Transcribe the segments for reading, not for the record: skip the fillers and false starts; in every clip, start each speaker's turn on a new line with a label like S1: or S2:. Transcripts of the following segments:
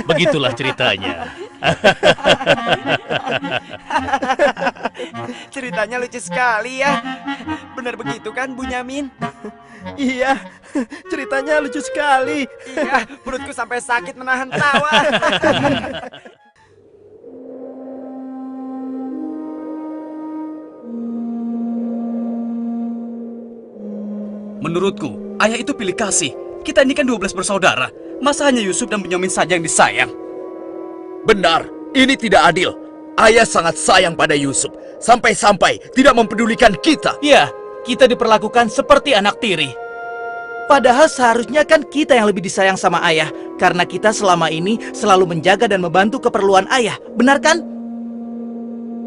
S1: Begitulah ceritanya.
S2: Ceritanya lucu sekali ya. Benar begitu kan, Bunyamin?
S3: Iya, ceritanya lucu sekali.
S2: Iya, perutku sampai sakit menahan tawa.
S4: Menurutku, ayah itu pilih kasih. Kita ini kan 12 bersaudara. Masa hanya Yusuf dan Bunyamin saja yang disayang?
S5: Benar, ini tidak adil. Ayah sangat sayang pada Yusuf, sampai-sampai tidak mempedulikan kita.
S4: Iya, kita diperlakukan seperti anak tiri.
S6: Padahal seharusnya kan kita yang lebih disayang sama ayah, karena kita selama ini selalu menjaga dan membantu keperluan ayah. Benar kan?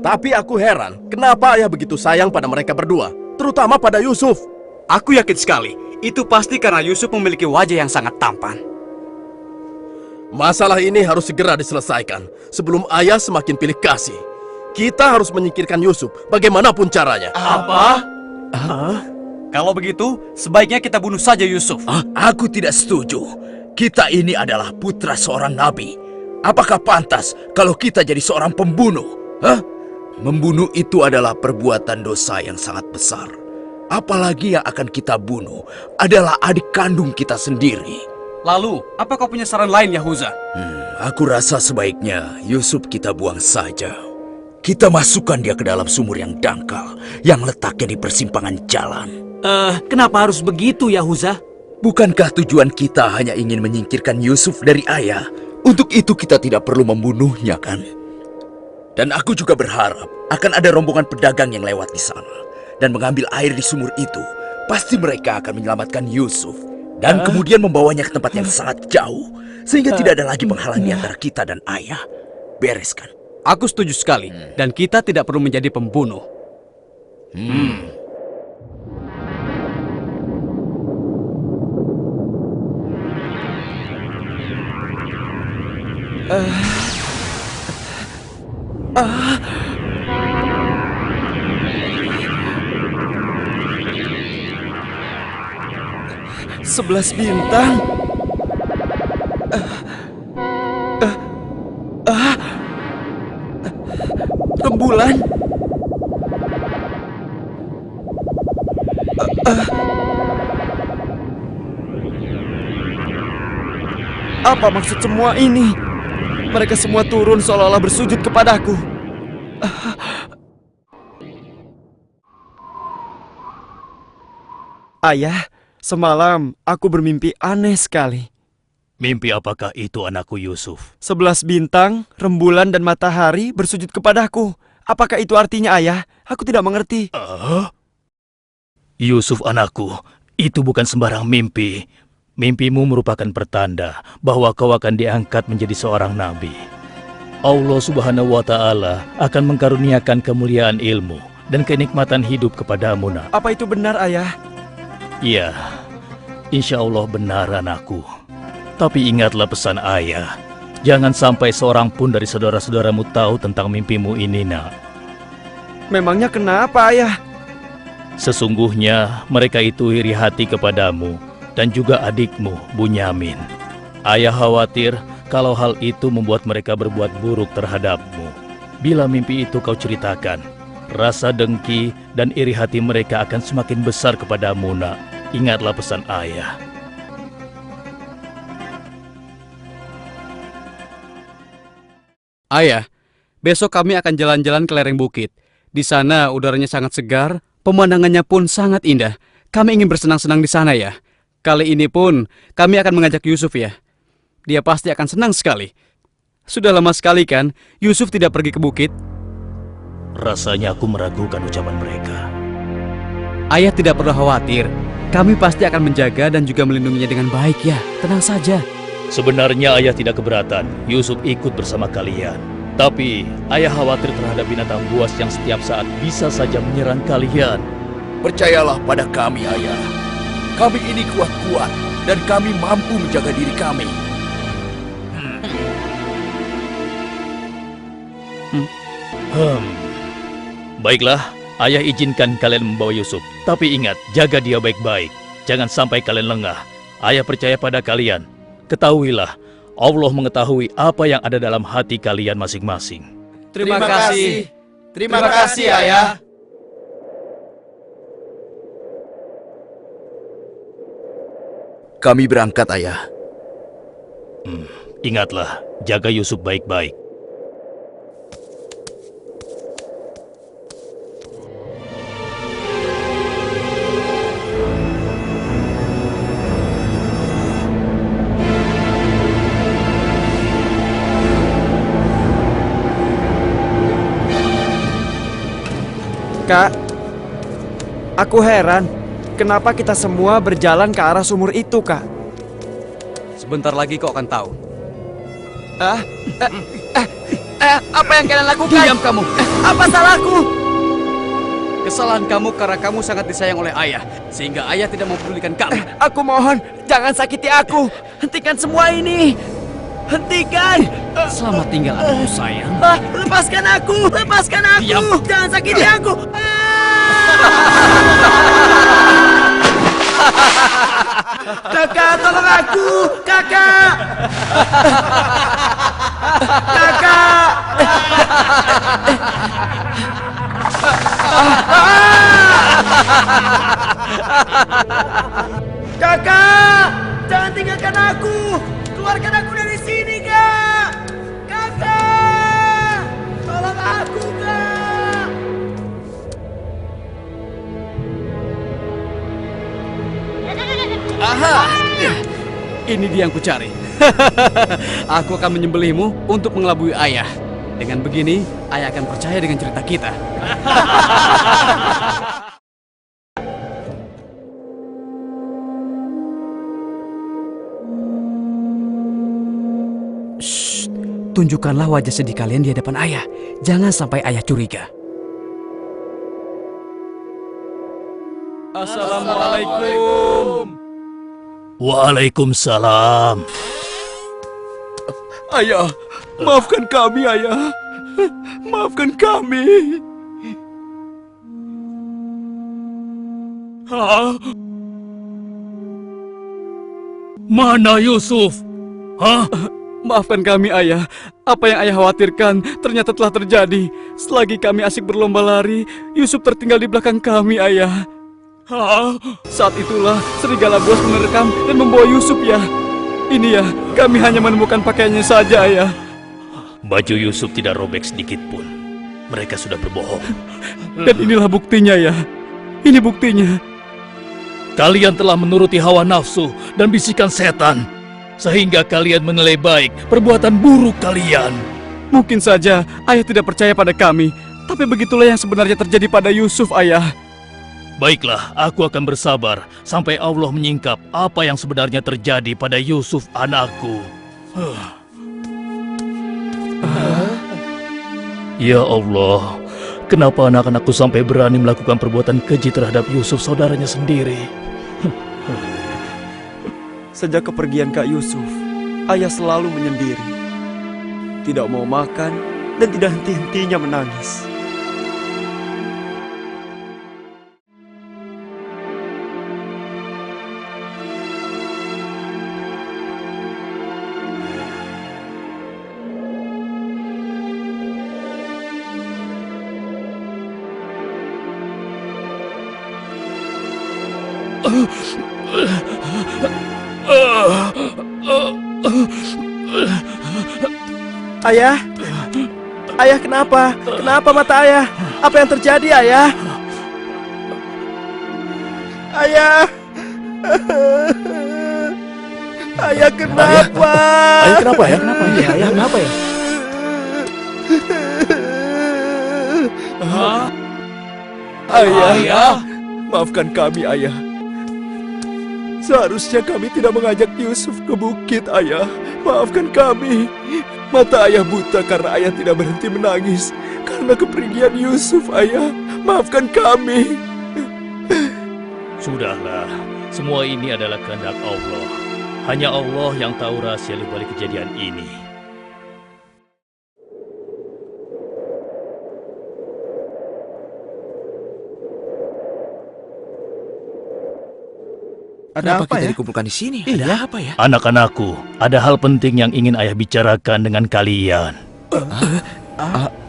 S3: Tapi aku heran, kenapa ayah begitu sayang pada mereka berdua, terutama pada Yusuf.
S4: Aku yakin sekali, itu pasti karena Yusuf memiliki wajah yang sangat tampan.
S3: Masalah ini harus segera diselesaikan sebelum ayah semakin pilih kasih. Kita harus menyingkirkan Yusuf bagaimanapun caranya.
S4: Apa? Kalau begitu, sebaiknya kita bunuh saja Yusuf.
S5: Aku tidak setuju. Kita ini adalah putra seorang nabi. Apakah pantas kalau kita jadi seorang pembunuh? Membunuh itu adalah perbuatan dosa yang sangat besar. Apalagi yang akan kita bunuh adalah adik kandung kita sendiri.
S4: Lalu, apa kau punya saran lain, Yahuza?
S5: Aku rasa sebaiknya Yusuf kita buang saja. Kita masukkan dia ke dalam sumur yang dangkal, yang letaknya di persimpangan jalan.
S6: Kenapa harus begitu, Yahuza?
S5: Bukankah tujuan kita hanya ingin menyingkirkan Yusuf dari ayah? Untuk itu kita tidak perlu membunuhnya, kan? Dan aku juga berharap akan ada rombongan pedagang yang lewat di sana dan mengambil air di sumur itu. Pasti mereka akan menyelamatkan Yusuf dan kemudian membawanya ke tempat yang sangat jauh, sehingga tidak ada lagi penghalang di antara kita dan ayah. Beres kan?
S4: Aku setuju sekali, dan kita tidak perlu menjadi pembunuh.
S3: Sebelas bintang. Rembulan. Apa maksud semua ini? Mereka semua turun seolah-olah bersujud kepadaku. Ayah, semalam aku bermimpi aneh sekali.
S1: Mimpi apakah itu, anakku Yusuf?
S3: 11 bintang, rembulan, dan matahari bersujud kepadaku. Apakah itu artinya, ayah? Aku tidak mengerti.
S1: Yusuf anakku, itu bukan sembarang mimpi. Mimpimu merupakan pertanda bahwa kau akan diangkat menjadi seorang nabi. Allah Subhanahu wa Ta'ala akan mengkaruniakan kemuliaan ilmu dan kenikmatan hidup kepadamu, nak.
S3: Apa itu benar, ayah?
S1: Iya, insya Allah benar, anakku. Tapi ingatlah pesan ayah. Jangan sampai seorang pun dari saudara-saudaramu tahu tentang mimpimu ini, nak.
S3: Memangnya kenapa, ayah?
S1: Sesungguhnya mereka itu iri hati kepadamu dan juga adikmu, Bunyamin. Ayah khawatir kalau hal itu membuat mereka berbuat buruk terhadapmu. Bila mimpi itu kau ceritakan, rasa dengki dan iri hati mereka akan semakin besar kepadamu, nak. Ingatlah pesan ayah.
S4: Ayah, besok kami akan jalan-jalan ke lereng bukit. Di sana udaranya sangat segar, pemandangannya pun sangat indah. Kami ingin bersenang-senang di sana, ya. Kali ini pun kami akan mengajak Yusuf, ya. Dia pasti akan senang sekali. Sudah lama sekali kan Yusuf tidak pergi ke bukit.
S1: Rasanya aku meragukan ucapan mereka.
S4: Ayah tidak perlu khawatir. Kami pasti akan menjaga dan juga melindunginya dengan baik, ya. Tenang saja.
S1: Sebenarnya ayah tidak keberatan Yusuf ikut bersama kalian. Tapi ayah khawatir terhadap binatang buas yang setiap saat bisa saja menyerang kalian.
S5: Percayalah pada kami, ayah. Kami ini kuat-kuat dan kami mampu menjaga diri kami.
S1: Baiklah, ayah izinkan kalian membawa Yusuf. Tapi ingat, jaga dia baik-baik. Jangan sampai kalian lengah. Ayah percaya pada kalian. Ketahuilah, Allah mengetahui apa yang ada dalam hati kalian masing-masing.
S4: Terima kasih.
S2: Terima kasih, Ayah.
S5: Kami berangkat, Ayah.
S1: Ingatlah, jaga Yusuf baik-baik.
S2: Kak, aku heran. Kenapa kita semua berjalan ke arah sumur itu, Kak?
S4: Sebentar lagi kau akan tahu.
S2: Apa yang kalian lakukan?
S4: Diam kamu.
S2: Apa salahku?
S4: Kesalahan kamu karena kamu sangat disayang oleh ayah, sehingga ayah tidak mempedulikan kamu.
S2: Aku mohon, jangan sakiti aku. Hentikan semua ini. Hentikan.
S4: Selamat tinggal anakku sayang.
S2: Lepaskan aku. Lepaskan aku.
S4: Diam.
S2: Jangan sakiti aku. Kakak, tolong aku. Kakak. Kakak. Kakak, jangan tinggalkan aku. Keluarkan aku dari sini, Kak. Kakak, tolong aku, Kak.
S4: Aha! Ini dia yang kucari. Aku akan menyembelihmu untuk mengelabui ayah. Dengan begini, ayah akan percaya dengan cerita kita. Shh, tunjukkanlah wajah sedih kalian di hadapan ayah. Jangan sampai ayah curiga. Assalamualaikum.
S1: Waalaikumsalam.
S2: Ayah, maafkan kami, Ayah. Maafkan kami.
S1: Hah? Mana Yusuf? Hah?
S4: Maafkan kami, ayah. Apa yang ayah khawatirkan ternyata telah terjadi. Selagi kami asik berlomba lari, Yusuf tertinggal di belakang kami, ayah. Saat itulah serigala buas menerkam dan membawa Yusuf, ya. Ini ya, kami hanya menemukan pakaiannya saja, ayah.
S1: Baju Yusuf tidak robek sedikit pun. Mereka sudah berbohong.
S4: Dan inilah buktinya, ya. Ini buktinya.
S1: Kalian telah menuruti hawa nafsu dan bisikan setan, sehingga kalian menilai baik perbuatan buruk kalian.
S4: Mungkin saja ayah tidak percaya pada kami, tapi begitulah yang sebenarnya terjadi pada Yusuf, ayah.
S1: Baiklah, aku akan bersabar sampai Allah menyingkap apa yang sebenarnya terjadi pada Yusuf anakku. Ya Allah, kenapa anak-anakku sampai berani melakukan perbuatan keji terhadap Yusuf saudaranya sendiri?
S2: Sejak kepergian Kak Yusuf, ayah selalu menyendiri. Tidak mau makan dan tidak henti-hentinya menangis. Ayah? Ayah kenapa? Kenapa mata ayah? Apa yang terjadi, ayah? Ayah! Ayah kenapa?
S3: Ayah kenapa ya?
S6: Kenapa ya? Ayah kenapa ya?
S2: Ayah, maafkan kami, ayah. Seharusnya kami tidak mengajak Yusuf ke bukit, ayah. Maafkan kami. Mata ayah buta karena ayah tidak berhenti menangis karena kepergian Yusuf, ayah. Maafkan kami.
S1: Sudahlah, semua ini adalah kehendak Allah. Hanya Allah yang tahu rahasia di balik kejadian ini.
S3: Ada
S5: Kenapa
S3: apa
S5: kita
S3: ya?
S5: dikumpulkan di sini? Ada apa ya?
S1: Anak-anakku, ada hal penting yang ingin ayah bicarakan dengan kalian.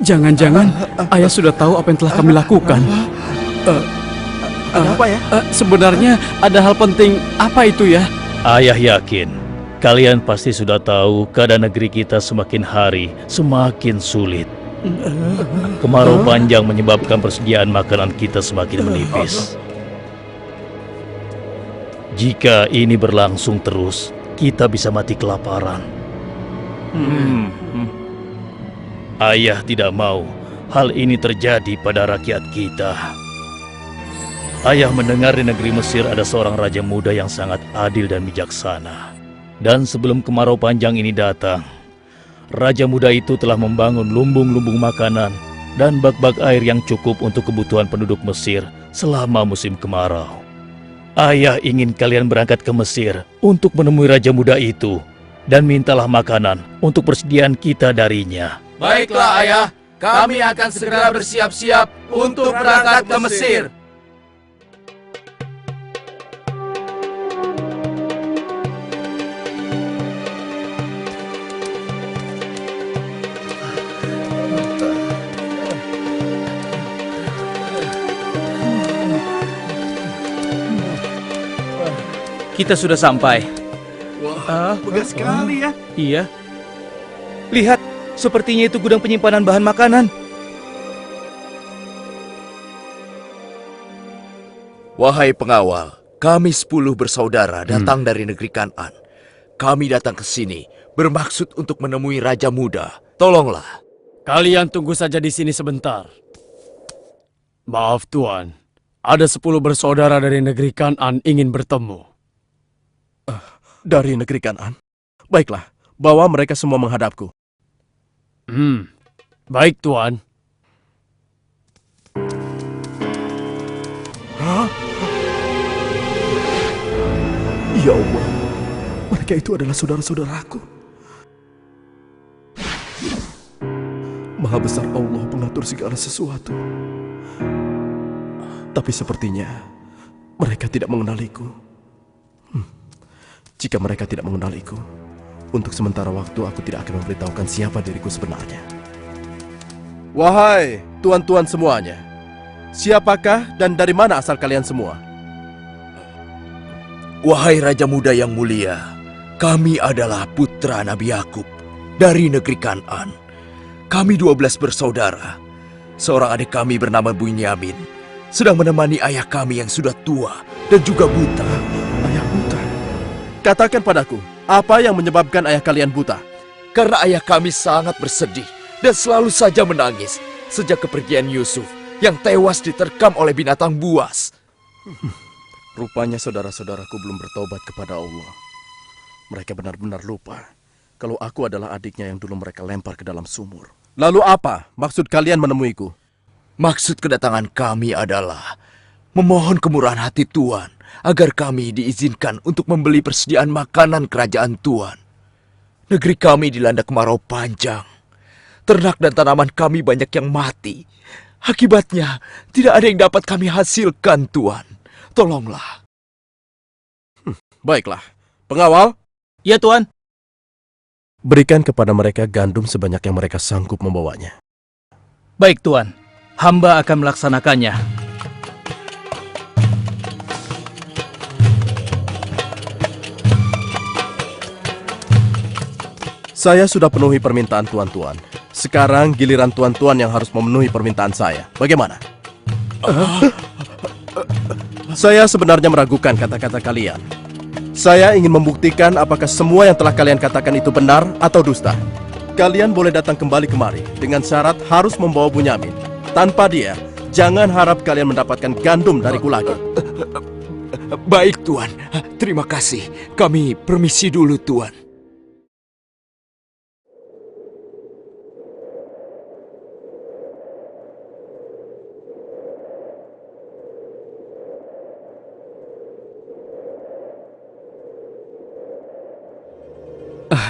S4: Jangan-jangan ayah sudah tahu apa yang telah kami lakukan.
S3: Ada apa ya?
S4: Sebenarnya ada hal penting apa itu ya?
S1: Ayah yakin, kalian pasti sudah tahu keadaan negeri kita semakin hari semakin sulit. Kemarau panjang menyebabkan persediaan makanan kita semakin menipis. Jika ini berlangsung terus, kita bisa mati kelaparan. Ayah tidak mau hal ini terjadi pada rakyat kita. Ayah mendengar di negeri Mesir ada seorang raja muda yang sangat adil dan bijaksana. Dan sebelum kemarau panjang ini datang, raja muda itu telah membangun lumbung-lumbung makanan dan bak-bak air yang cukup untuk kebutuhan penduduk Mesir selama musim kemarau. Ayah ingin kalian berangkat ke Mesir untuk menemui raja muda itu dan mintalah makanan untuk persediaan kita darinya.
S3: Baiklah ayah, kami akan segera bersiap-siap untuk berangkat ke Mesir.
S4: Kita sudah sampai.
S3: Megah sekali ya.
S4: Iya.
S6: Lihat, sepertinya itu gudang penyimpanan bahan makanan.
S5: Wahai pengawal, kami 10 bersaudara datang dari negeri Kan'an. Kami datang ke sini bermaksud untuk menemui Raja Muda. Tolonglah.
S7: Kalian tunggu saja di sini sebentar. Maaf Tuan, ada 10 bersaudara dari negeri Kan'an ingin bertemu.
S3: Dari negeri Kan'an. Baiklah, bawa mereka semua menghadapku.
S7: Baik Tuan.
S3: Ya Allah, mereka itu adalah saudara-saudaraku. Maha besar Allah pengatur segala sesuatu. Tapi sepertinya mereka tidak mengenaliku. Jika mereka tidak mengenaliku, untuk sementara waktu aku tidak akan memberitahukan siapa diriku sebenarnya. Wahai tuan-tuan semuanya, siapakah dan dari mana asal kalian semua?
S5: Wahai Raja Muda yang mulia, kami adalah putra Nabi Yakub dari negeri Kan'an. Kami 12 bersaudara. Seorang adik kami bernama Bunyamin sedang menemani ayah kami yang sudah tua dan juga buta.
S3: Ayah buta. Katakan padaku, apa yang menyebabkan ayah kalian buta?
S5: Karena ayah kami sangat bersedih dan selalu saja menangis sejak kepergian Yusuf yang tewas diterkam oleh binatang buas.
S3: Rupanya saudara-saudaraku belum bertobat kepada Allah. Mereka benar-benar lupa kalau aku adalah adiknya yang dulu mereka lempar ke dalam sumur. Lalu apa maksud kalian menemuiku?
S5: Maksud kedatangan kami adalah memohon kemurahan hati Tuan agar kami diizinkan untuk membeli persediaan makanan kerajaan Tuan. Negeri kami dilanda kemarau panjang. Ternak dan tanaman kami banyak yang mati. Akibatnya tidak ada yang dapat kami hasilkan, Tuan. Tolonglah.
S3: Baiklah, pengawal,
S6: Ya Tuan.
S3: berikan kepada mereka gandum sebanyak yang mereka sanggup membawanya.
S6: Baik Tuan, hamba akan melaksanakannya.
S3: Saya sudah penuhi permintaan tuan-tuan. Sekarang giliran tuan-tuan yang harus memenuhi permintaan saya. Bagaimana? Saya sebenarnya meragukan kata-kata kalian. Saya ingin membuktikan apakah semua yang telah kalian katakan itu benar atau dusta. Kalian boleh datang kembali kemari dengan syarat harus membawa Bunyamin. Tanpa dia, jangan harap kalian mendapatkan gandum dariku lagi.
S5: Baik, Tuan. Terima kasih. Kami permisi dulu, Tuan.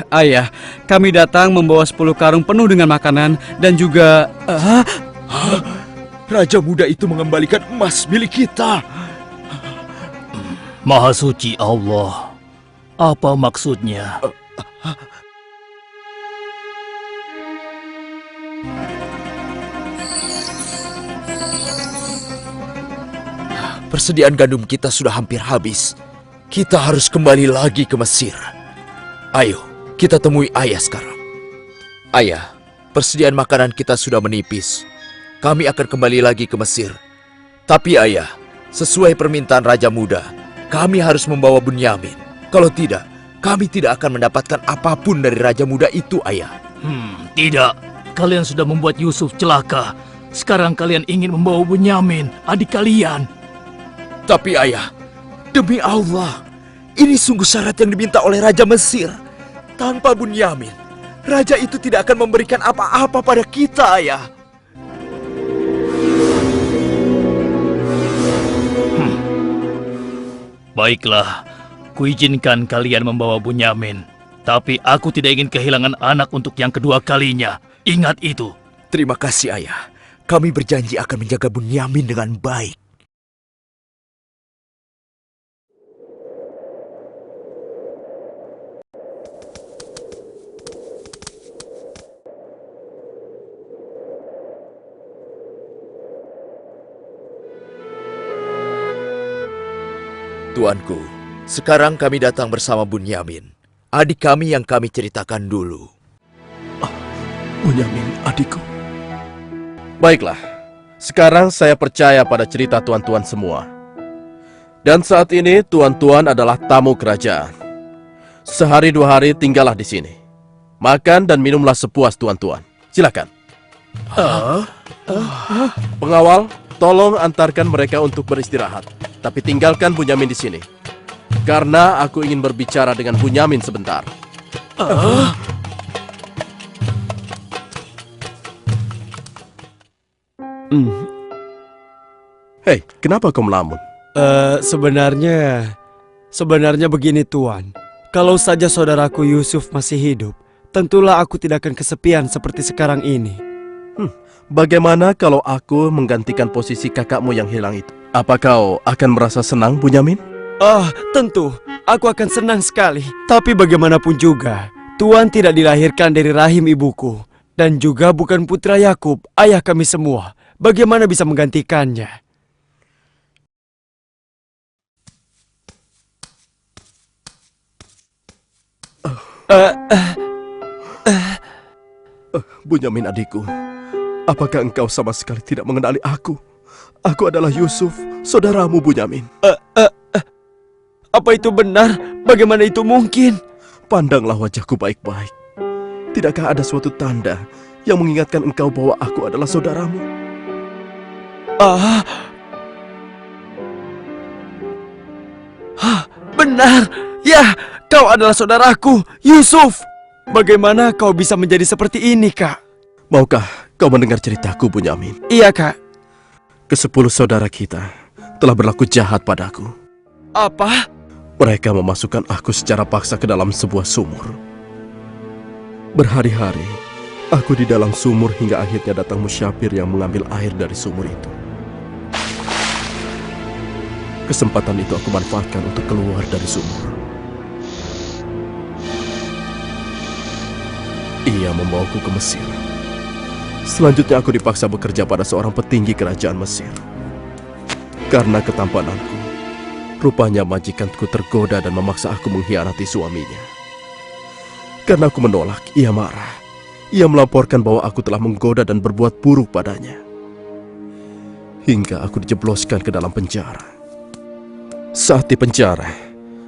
S4: Ayah, kami datang membawa 10 karung penuh dengan makanan dan juga...
S5: Raja muda itu mengembalikan emas milik kita.
S1: Maha suci Allah. Apa maksudnya?
S5: Persediaan gandum kita sudah hampir habis. Kita harus kembali lagi ke Mesir. Ayo, kita temui ayah sekarang. Ayah, persediaan makanan kita sudah menipis. Kami akan kembali lagi ke Mesir. Tapi ayah, sesuai permintaan Raja Muda, kami harus membawa Bunyamin. Kalau tidak, kami tidak akan mendapatkan apapun dari Raja Muda itu, ayah.
S1: Tidak. Kalian sudah membuat Yusuf celaka. Sekarang kalian ingin membawa Bunyamin, adik kalian.
S5: Tapi ayah, demi Allah, ini sungguh syarat yang diminta oleh Raja Mesir. Tanpa Bunyamin, Raja itu tidak akan memberikan apa-apa pada kita, ayah.
S1: Baiklah, kuizinkan kalian membawa Bunyamin. Tapi aku tidak ingin kehilangan anak untuk yang kedua kalinya. Ingat itu.
S5: Terima kasih, ayah. Kami berjanji akan menjaga Bunyamin dengan baik. Tuanku, sekarang kami datang bersama Bunyamin, adik kami yang kami ceritakan dulu.
S3: Bunyamin, adikku. Baiklah, sekarang saya percaya pada cerita tuan-tuan semua. Dan saat ini tuan-tuan adalah tamu kerajaan. Sehari 2 hari tinggallah di sini. Makan dan minumlah sepuas tuan-tuan. Silakan. Pengawal, tolong antarkan mereka untuk beristirahat. Tapi tinggalkan Bunyamin di sini. Karena aku ingin berbicara dengan Bunyamin sebentar. Hei, kenapa kau melamun?
S7: Sebenarnya begini Tuan. Kalau saja saudaraku Yusuf masih hidup, tentulah aku tidak akan kesepian seperti sekarang ini.
S3: Bagaimana kalau aku menggantikan posisi kakakmu yang hilang itu? Apa kau akan merasa senang, Bunyamin?
S7: Tentu. Aku akan senang sekali. Tapi bagaimanapun juga, Tuan tidak dilahirkan dari rahim ibuku. Dan juga bukan putra Yakub, ayah kami semua. Bagaimana bisa menggantikannya?
S3: Bunyamin adikku, apakah engkau sama sekali tidak mengenali aku? Aku adalah Yusuf, saudaramu Bunyamin.
S7: Apa itu benar? Bagaimana itu mungkin?
S3: Pandanglah wajahku baik-baik. Tidakkah ada suatu tanda yang mengingatkan engkau bahwa aku adalah saudaramu?
S7: Benar. Ya, kau adalah saudaraku, Yusuf. Bagaimana kau bisa menjadi seperti ini, Kak?
S3: Maukah kau mendengar ceritaku, Bunyamin?
S7: Iya, Kak.
S3: Ke-10 saudara kita telah berlaku jahat padaku.
S7: Apa?
S3: Mereka memasukkan aku secara paksa ke dalam sebuah sumur. Berhari-hari, aku di dalam sumur hingga akhirnya datang musyafir yang mengambil air dari sumur itu. Kesempatan itu aku manfaatkan untuk keluar dari sumur. Ia membawaku ke Mesir. Selanjutnya aku dipaksa bekerja pada seorang petinggi kerajaan Mesir. Karena ketampananku, rupanya majikanku tergoda dan memaksa aku mengkhianati suaminya. Karena aku menolak, ia marah. Ia melaporkan bahwa aku telah menggoda dan berbuat buruk padanya. Hingga aku dijebloskan ke dalam penjara. Saat di penjara,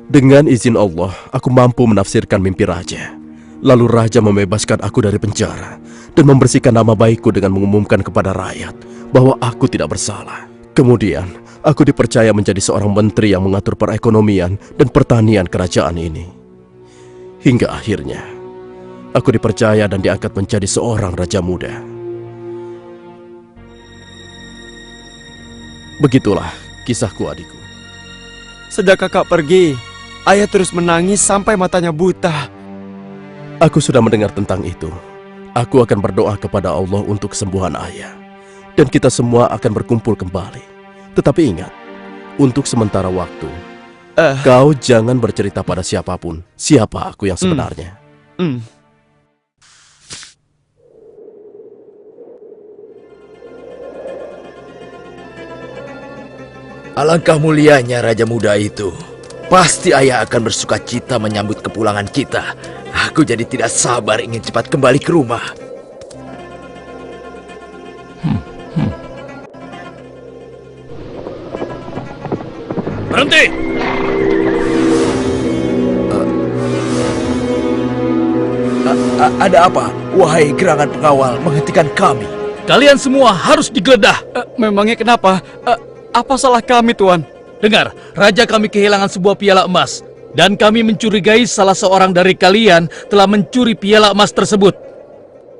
S3: dengan izin Allah, aku mampu menafsirkan mimpi raja. Lalu raja membebaskan aku dari penjara dan membersihkan nama baikku dengan mengumumkan kepada rakyat bahwa aku tidak bersalah. Kemudian, aku dipercaya menjadi seorang menteri yang mengatur perekonomian dan pertanian kerajaan ini. Hingga akhirnya, aku dipercaya dan diangkat menjadi seorang raja muda. Begitulah kisahku, adikku.
S7: Sejak kakak pergi, ayah terus menangis sampai matanya buta.
S3: Aku sudah mendengar tentang itu. Aku akan berdoa kepada Allah untuk kesembuhan ayah. Dan kita semua akan berkumpul kembali. Tetapi ingat, untuk sementara waktu, Kau jangan bercerita pada siapapun siapa aku yang sebenarnya.
S5: Alangkah mulianya Raja Muda itu. Pasti ayah akan bersuka cita menyambut kepulangan kita. Aku jadi tidak sabar ingin cepat kembali ke rumah.
S1: Berhenti!
S5: Ada apa? Wahai gerangan pengawal menghentikan kami.
S1: Kalian semua harus digeledah.
S4: Memangnya kenapa? Apa salah kami, Tuan?
S1: Dengar, raja kami kehilangan sebuah piala emas. Dan kami mencurigai salah seorang dari kalian telah mencuri piala emas tersebut.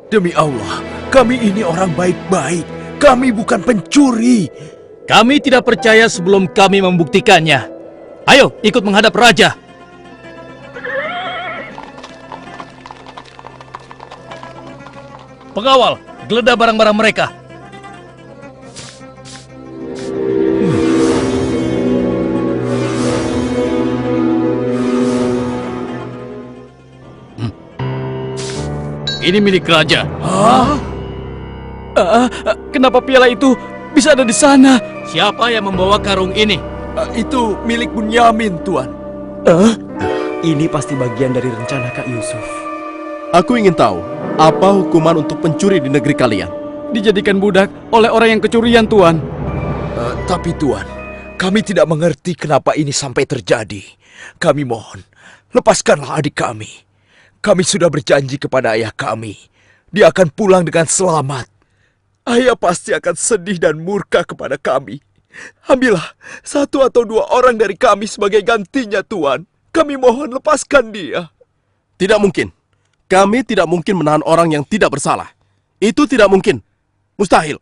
S5: Demi Allah, kami ini orang baik-baik. Kami bukan pencuri.
S1: Kami tidak percaya sebelum kami membuktikannya. Ayo, ikut menghadap raja. Pengawal, geledah barang-barang mereka. Ini milik raja.
S4: Kenapa piala itu bisa ada di sana?
S1: Siapa yang membawa karung ini?
S7: Itu milik Bunyamin, Tuan. Ini pasti bagian dari rencana Kak Yusuf.
S3: Aku ingin tahu apa hukuman untuk pencuri di negeri kalian.
S4: Dijadikan budak oleh orang yang kecurian, Tuan.
S5: Tapi Tuan, kami tidak mengerti kenapa ini sampai terjadi. Kami mohon, lepaskanlah adik kami. Kami sudah berjanji kepada ayah kami. Dia akan pulang dengan selamat. Ayah pasti akan sedih dan murka kepada kami. Ambillah 1 atau 2 orang dari kami sebagai gantinya, Tuan. Kami mohon lepaskan dia.
S3: Tidak mungkin. Kami tidak mungkin menahan orang yang tidak bersalah. Itu tidak mungkin. Mustahil.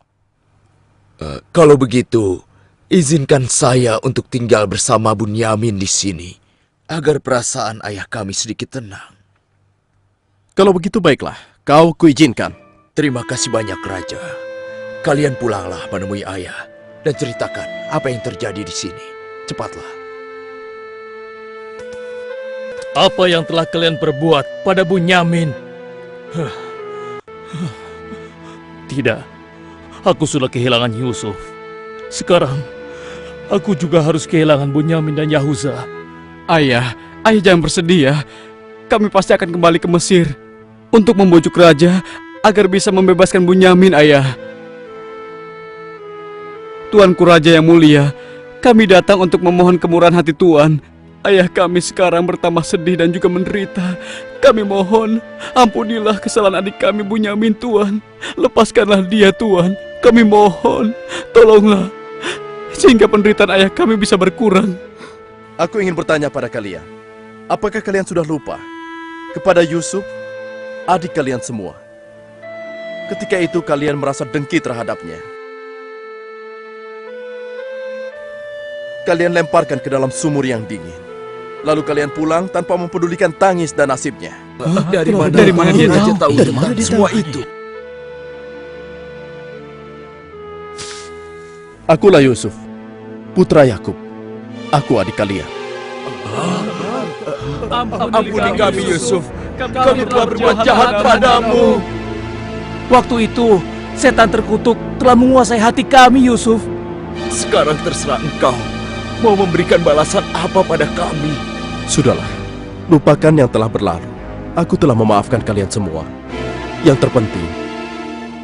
S5: Kalau begitu, izinkan saya untuk tinggal bersama Bunyamin di sini. Agar perasaan ayah kami sedikit tenang.
S3: Kalau begitu baiklah, kau kuizinkan.
S5: Terima kasih banyak, Raja. Kalian pulanglah menemui ayah dan ceritakan apa yang terjadi di sini. Cepatlah.
S1: Apa yang telah kalian perbuat pada Bunyamin? Tidak, aku sudah kehilangan Yusuf. Sekarang, aku juga harus kehilangan Bunyamin dan Yahuza.
S4: Ayah jangan bersedih ya. Kami pasti akan kembali ke Mesir untuk membujuk raja agar bisa membebaskan Bunyamin, ayah. Tuanku Raja yang mulia, kami datang untuk memohon kemurahan hati Tuan. Ayah kami sekarang bertambah sedih dan juga menderita. Kami mohon, ampunilah kesalahan adik kami Bunyamin, Tuan. Lepaskanlah dia, Tuan. Kami mohon, tolonglah, sehingga penderitaan ayah kami bisa berkurang.
S3: Aku ingin bertanya pada kalian. Apakah kalian sudah lupa kepada Yusuf, adik kalian semua? Ketika itu kalian merasa dengki terhadapnya. Kalian lemparkan ke dalam sumur yang dingin. Lalu kalian pulang tanpa mempedulikan tangis dan nasibnya.
S5: Dari mana dia tahu tentang semua itu?
S3: Akulah Yusuf, putra Yakub. Aku adik kalian.
S7: Ampuni kami, Yusuf. Kami telah berbuat jahat padamu.
S6: Waktu itu, setan terkutuk telah menguasai hati kami, Yusuf.
S5: Sekarang terserah engkau. Mau memberikan balasan apa pada kami?
S3: Sudahlah, lupakan yang telah berlalu. Aku telah memaafkan kalian semua. Yang terpenting,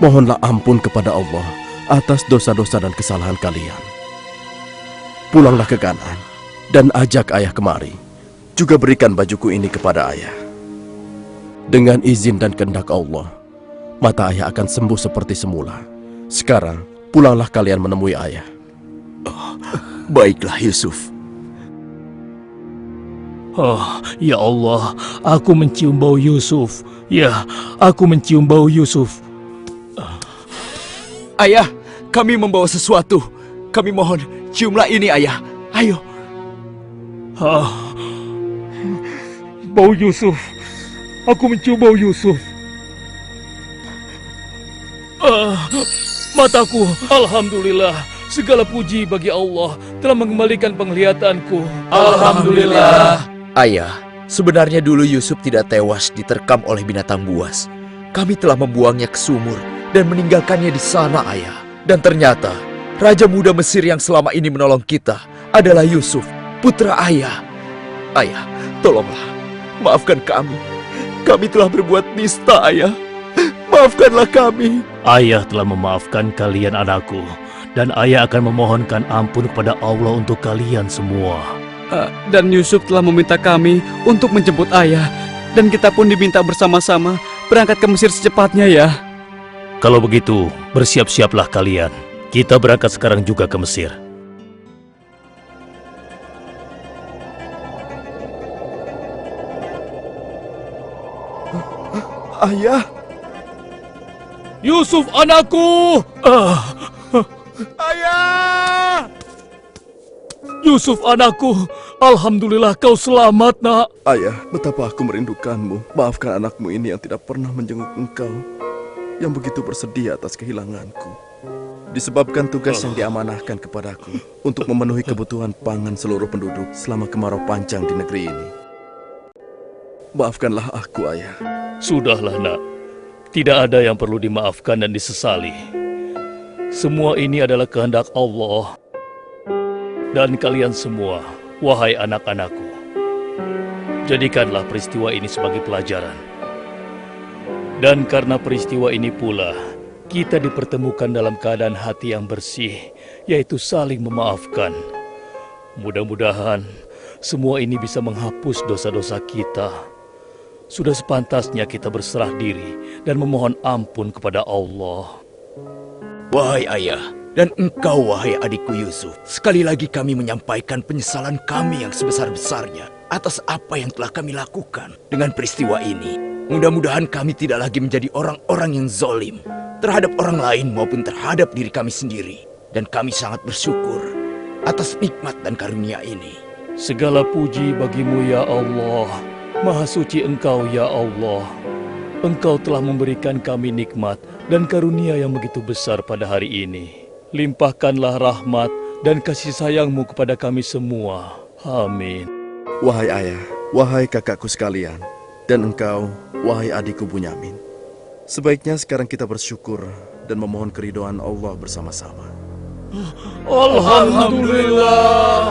S3: mohonlah ampun kepada Allah atas dosa-dosa dan kesalahan kalian. Pulanglah ke Kanaan dan ajak ayah kemari. Juga berikan bajuku ini kepada ayah. Dengan izin dan kehendak Allah, mata ayah akan sembuh seperti semula. Sekarang, pulanglah kalian menemui ayah.
S5: Baiklah, Yusuf.
S1: Oh, ya Allah, aku mencium bau Yusuf. Ya, aku mencium bau Yusuf.
S7: Ayah, kami membawa sesuatu. Kami mohon, ciumlah ini, ayah. Ayo.
S1: Bau Yusuf. Aku mencium bau Yusuf. Mataku, alhamdulillah, Segala puji bagi Allah telah mengembalikan penglihatanku.
S5: Alhamdulillah. Ayah, sebenarnya dulu Yusuf tidak tewas diterkam oleh binatang buas. Kami telah membuangnya ke sumur dan meninggalkannya di sana, Ayah. Dan ternyata, Raja Muda Mesir yang selama ini menolong kita adalah Yusuf, putra Ayah. Ayah, tolonglah, maafkan kami. Kami telah berbuat nista, Ayah. Maafkanlah kami.
S1: Ayah telah memaafkan kalian anakku. Dan ayah akan memohonkan ampun kepada Allah untuk kalian semua.
S4: Dan Yusuf telah meminta kami untuk menjemput ayah. Dan kita pun diminta bersama-sama berangkat ke Mesir secepatnya ya.
S1: Kalau begitu, bersiap-siaplah kalian. Kita berangkat sekarang juga ke Mesir.
S3: Ayah,
S1: Yusuf anakku!
S3: ayah!
S1: Yusuf anakku! Alhamdulillah kau selamat, nak.
S3: Ayah, betapa aku merindukanmu. Maafkan anakmu ini yang tidak pernah menjenguk engkau, yang begitu bersedih atas kehilanganku. Disebabkan tugas yang diamanahkan kepadaku untuk memenuhi kebutuhan pangan seluruh penduduk selama kemarau panjang di negeri ini. Maafkanlah aku, ayah.
S1: Sudahlah, nak. Tidak ada yang perlu dimaafkan dan disesali. Semua ini adalah kehendak Allah. Dan kalian semua, wahai anak-anakku, jadikanlah peristiwa ini sebagai pelajaran. Dan karena peristiwa ini pula, kita dipertemukan dalam keadaan hati yang bersih, yaitu saling memaafkan. Mudah-mudahan semua ini bisa menghapus dosa-dosa kita. Sudah sepantasnya kita berserah diri dan memohon ampun kepada Allah.
S5: Wahai ayah, dan engkau wahai adikku Yusuf, sekali lagi kami menyampaikan penyesalan kami yang sebesar-besarnya atas apa yang telah kami lakukan dengan peristiwa ini. Mudah-mudahan kami tidak lagi menjadi orang-orang yang zalim terhadap orang lain maupun terhadap diri kami sendiri. Dan kami sangat bersyukur atas nikmat dan karunia ini.
S1: Segala puji bagimu ya Allah. Maha suci Engkau ya Allah. Engkau telah memberikan kami nikmat dan karunia yang begitu besar pada hari ini. Limpahkanlah rahmat dan kasih sayang-Mu kepada kami semua. Amin.
S3: Wahai ayah, wahai kakakku sekalian, dan engkau, wahai adikku Bunyamin. Sebaiknya sekarang kita bersyukur dan memohon keridhaan Allah bersama-sama.
S1: Alhamdulillah.